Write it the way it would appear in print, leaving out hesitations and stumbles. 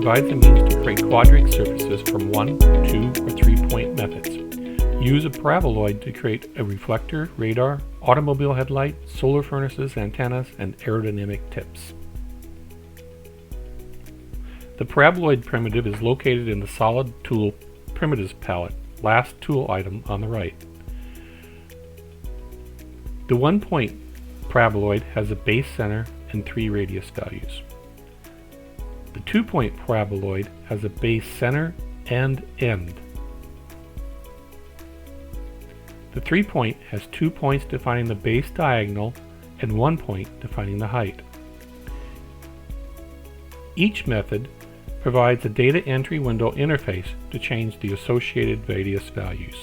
provides a means to create quadric surfaces from 1, 2, or 3-point methods. Use a paraboloid to create a reflector, radar, automobile headlight, solar furnaces, antennas, and aerodynamic tips. The paraboloid primitive is located in the solid tool primitives palette, last tool item on the right. The 1-point paraboloid has a base center and 3 radius values. The 2-point paraboloid has a base center and end. The 3-point has 2 points defining the base diagonal and 1 point defining the height. Each method provides a data entry window interface to change the associated radius values.